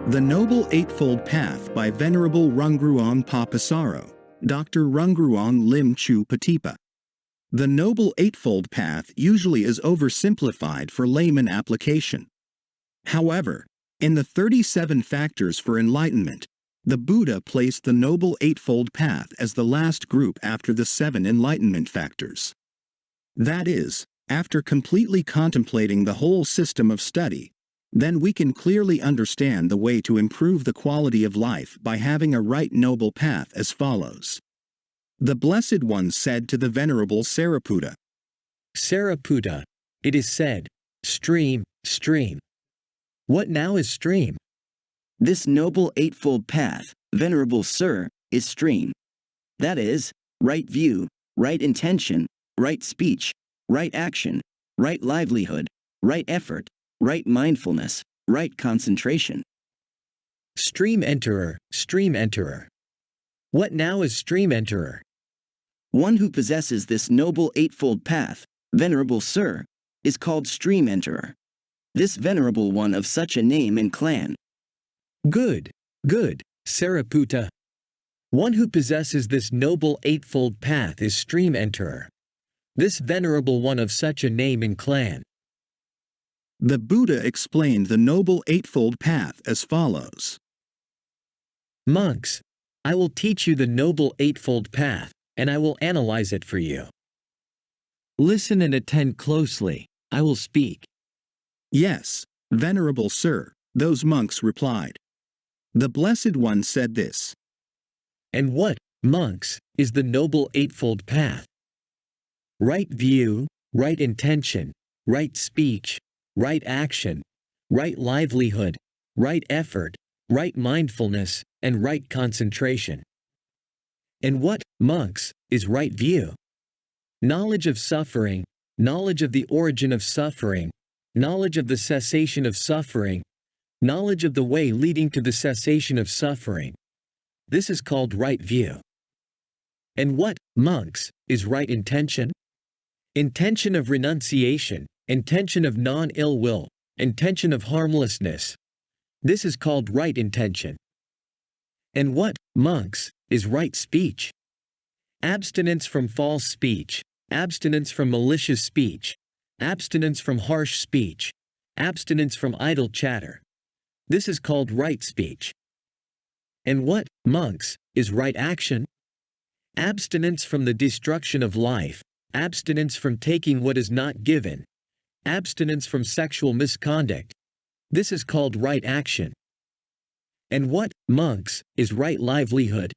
The Noble Eightfold Path by Venerable Rungruan Papasaro, Dr. Rungruan Lim Chu Patipa. The Noble Eightfold Path usually is oversimplified for layman application. However, in the 37 factors for enlightenment, the Buddha placed the Noble Eightfold Path as the last group after the 7 enlightenment factors. That is, after completely contemplating the whole system of study, then we can clearly understand the way to improve the quality of life by having a right noble path as follows. The Blessed One said to the Venerable Sariputta, Sariputta, it is said, stream, stream. What now is stream? This Noble Eightfold Path, Venerable Sir, is stream. That is, right view, right intention, right speech, right action, right livelihood, right effort, right mindfulness, right concentration. Stream enterer, stream enterer. What now is stream enterer? One who possesses this Noble Eightfold Path, Venerable Sir, is called stream enterer. This Venerable One of such a name and clan. Good, good, Sariputta. One who possesses this Noble Eightfold Path is stream enterer. This Venerable One of such a name and clan. The Buddha explained the Noble Eightfold Path as follows. Monks, I will teach you the Noble Eightfold Path, and I will analyze it for you. Listen and attend closely. I will speak. Yes, Venerable Sir, those monks replied. The Blessed One said this. And what, monks, is the Noble Eightfold Path? Right view, right intention, right speech, right action, right livelihood, right effort, right mindfulness, and right concentration. And what, monks, is right view? Knowledge of suffering, knowledge of the origin of suffering, knowledge of the cessation of suffering, knowledge of the way leading to the cessation of suffering. This is called right view. And what, monks, is right intention? Intention of renunciation, intention of non-ill will, intention of harmlessness. This is called right intention. And what, monks, is right speech? Abstinence from false speech, abstinence from malicious speech, abstinence from harsh speech, abstinence from idle chatter. This is called right speech. And what, monks, is right action? Abstinence from the destruction of life, abstinence from taking what is not given, abstinence from sexual misconduct. This is called right action. And what, monks, is right livelihood?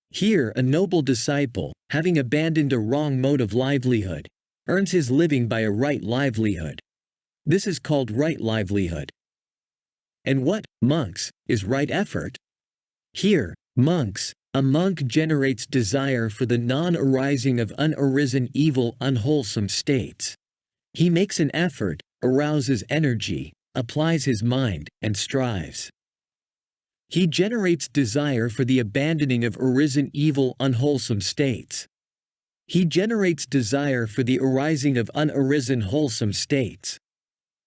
Here a noble disciple, having abandoned a wrong mode of livelihood, earns his living by a right livelihood. This is called right livelihood. And what, monks, is right effort? Here, monks, a monk generates desire for the non-arising of unarisen evil unwholesome states. He makes an effort, arouses energy, applies his mind, and strives. He generates desire for the abandoning of arisen evil unwholesome states. He generates desire for the arising of unarisen wholesome states.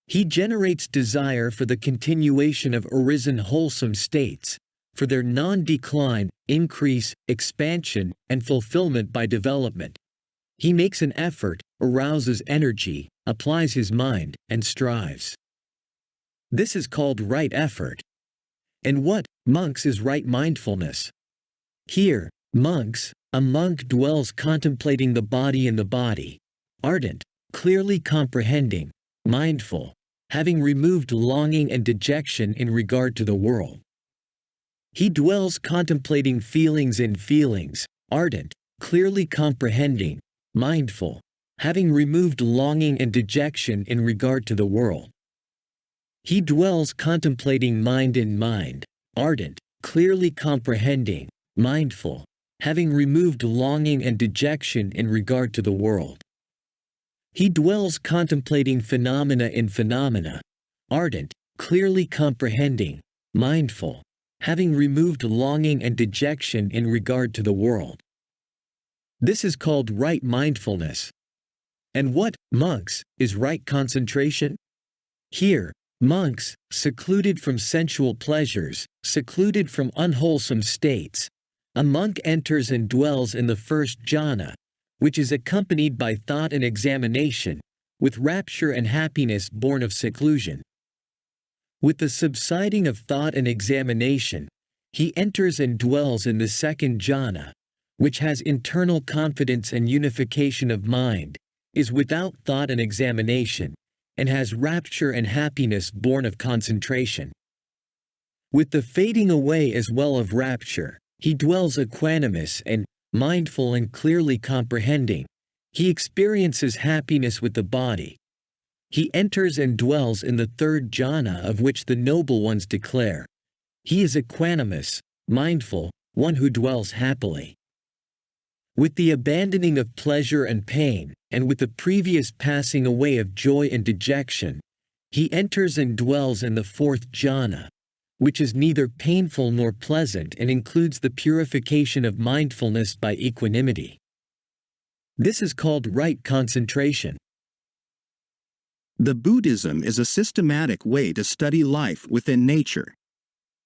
He generates desire for the continuation of arisen wholesome states, for their non-decline, increase, expansion, and fulfillment by development. He makes an effort, arouses energy, applies his mind, and strives. This is called right effort. And what, monks, is right mindfulness? Here, monks, a monk dwells contemplating the body and the body, ardent, clearly comprehending, mindful, having removed longing and dejection in regard to the world. He dwells contemplating feelings and feelings, ardent, clearly comprehending, mindful, having removed longing and dejection in regard to the world. He dwells contemplating mind in mind, ardent, clearly comprehending, mindful, having removed longing and dejection in regard to the world. He dwells contemplating phenomena in phenomena, ardent, clearly comprehending, mindful, having removed longing and dejection in regard to the world. This is called right mindfulness. And what, monks, is right concentration? Here, Monks, secluded from sensual pleasures, secluded from unwholesome states. A monk enters and dwells in the first jhana, which is accompanied by thought and examination, with rapture and happiness born of seclusion. With the subsiding of thought and examination, he enters and dwells in the second jhana, which has internal confidence and unification of mind, is without thought and examination, and has rapture and happiness born of concentration. With the fading away as well of rapture, he dwells equanimous and mindful and clearly comprehending. He experiences happiness with the body. He enters and dwells in the third jhana, of which the noble ones declare, he is equanimous, mindful, one who dwells happily. With the abandoning of pleasure and pain, and with the previous passing away of joy and dejection, he enters and dwells in the fourth jhana, which is neither painful nor pleasant and includes the purification of mindfulness by equanimity. This is called right concentration. The Buddhism is a systematic way to study life within nature.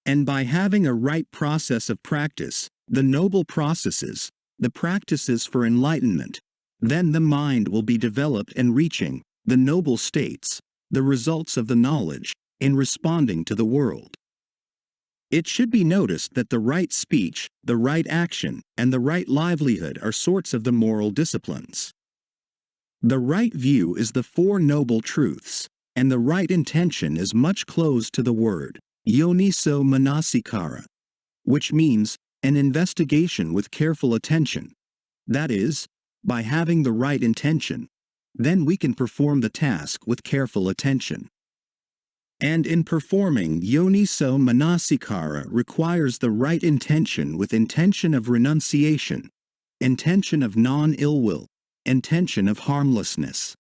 And by having a right process of practice, the noble processes, the practices for enlightenment, then the mind will be developed and reaching the noble states, the results of the knowledge, in responding to the world. It should be noticed that the right speech, the right action, and the right livelihood are sorts of the moral disciplines. The right view is the Four Noble Truths, and the right intention is much close to the word, yoniso manasikara, which means an investigation with careful attention. That is, by having the right intention, then we can perform the task with careful attention. And in performing yoniso manasikara requires the right intention with intention of renunciation, intention of non-ill will, intention of harmlessness.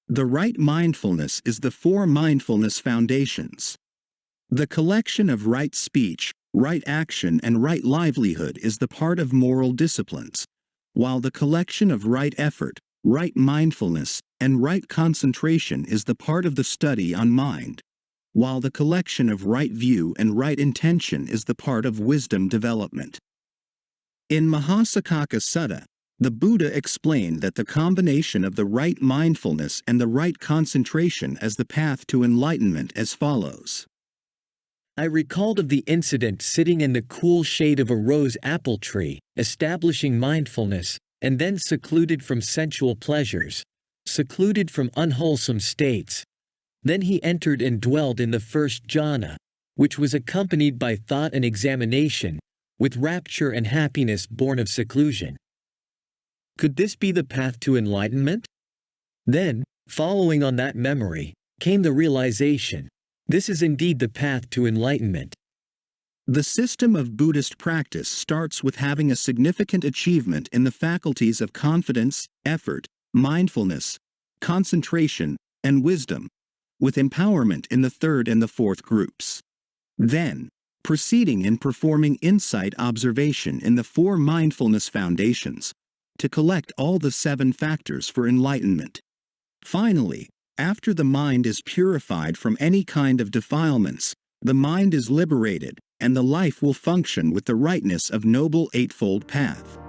The right mindfulness is the four mindfulness foundations. The collection of right speech, right action, and right livelihood is the part of moral disciplines, while the collection of right effort, right mindfulness, and right concentration is the part of the study on mind, while the collection of right view and right intention is the part of wisdom development. In Mahasaccaka Sutta, the Buddha explained that the combination of the right mindfulness and the right concentration as the path to enlightenment as follows. I recalled of the incident sitting in the cool shade of a rose apple tree, establishing mindfulness, and then secluded from sensual pleasures, secluded from unwholesome states. Then he entered and dwelled in the first jhana, which was accompanied by thought and examination, with rapture and happiness born of seclusion. Could this be the path to enlightenment? Then, following on that memory, came the realization, this is indeed the path to enlightenment. The system of Buddhist practice starts with having a significant achievement in the faculties of confidence, effort, mindfulness, concentration, and wisdom, with empowerment in the third and the fourth groups. Then, proceeding in performing insight observation in the four mindfulness foundations, to collect all the 7 factors for enlightenment. Finally, after the mind is purified from any kind of defilements, the mind is liberated, and the life will function with the rightness of Noble Eightfold Path.